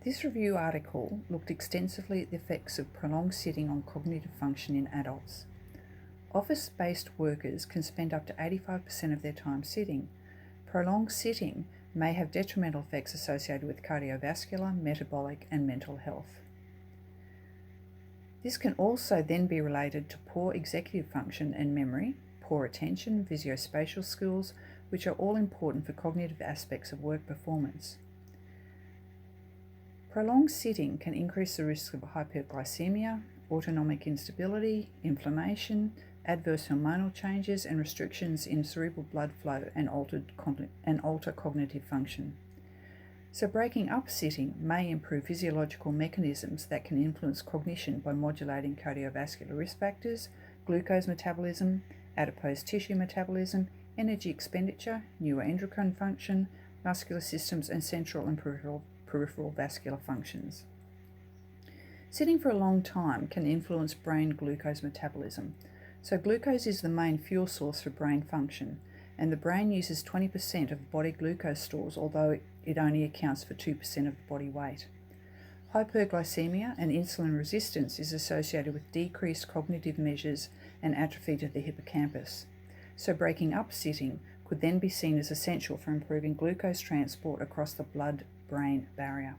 This review article looked extensively at the effects of prolonged sitting on cognitive function in adults. Office-based workers can spend up to 85% of their time sitting. Prolonged sitting may have detrimental effects associated with cardiovascular, metabolic, and mental health. This can also then be related to poor executive function and memory, poor attention, visuospatial skills, which are all important for cognitive aspects of work performance. Prolonged sitting can increase the risk of hyperglycemia, autonomic instability, inflammation, adverse hormonal changes, and restrictions in cerebral blood flow and alter cognitive function. So breaking up sitting may improve physiological mechanisms that can influence cognition by modulating cardiovascular risk factors, glucose metabolism, adipose tissue metabolism, energy expenditure, neuroendocrine function, muscular systems, and central and peripheral vascular functions. Sitting for a long time can influence brain glucose metabolism. So glucose is the main fuel source for brain function, and the brain uses 20% of body glucose stores, although it only accounts for 2% of the body weight. Hyperglycemia and insulin resistance is associated with decreased cognitive measures and atrophy to the hippocampus. So breaking up sitting could then be seen as essential for improving glucose transport across the blood-brain barrier.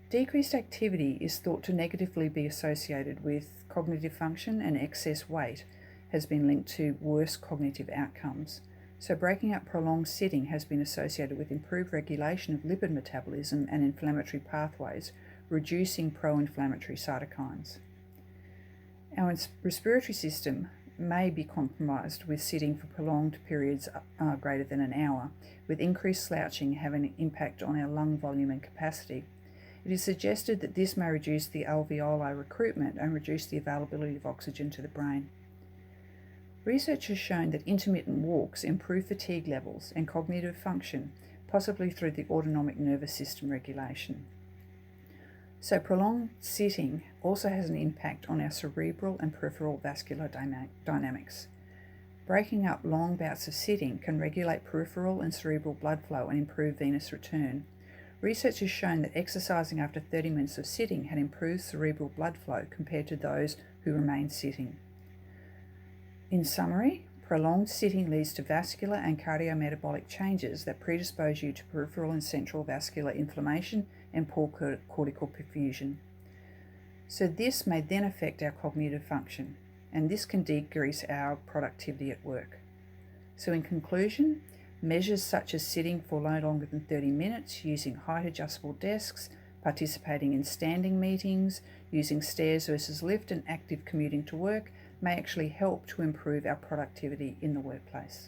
Decreased activity is thought to negatively be associated with cognitive function, and excess weight has been linked to worse cognitive outcomes. So breaking up prolonged sitting has been associated with improved regulation of lipid metabolism and inflammatory pathways, reducing pro-inflammatory cytokines. Our respiratory system may be compromised with sitting for prolonged periods greater than an hour, with increased slouching having an impact on our lung volume and capacity. It is suggested that this may reduce the alveoli recruitment and reduce the availability of oxygen to the brain. Research has shown that intermittent walks improve fatigue levels and cognitive function, possibly through the autonomic nervous system regulation. So prolonged sitting also has an impact on our cerebral and peripheral vascular dynamics. Breaking up long bouts of sitting can regulate peripheral and cerebral blood flow and improve venous return. Research has shown that exercising after 30 minutes of sitting had improved cerebral blood flow compared to those who remained sitting. In summary, prolonged sitting leads to vascular and cardiometabolic changes that predispose you to peripheral and central vascular inflammation and poor cortical perfusion. So this may then affect our cognitive function, and this can decrease our productivity at work. So in conclusion, measures such as sitting for no longer than 30 minutes, using height adjustable desks, participating in standing meetings, using stairs versus lift, and active commuting to work may actually help to improve our productivity in the workplace.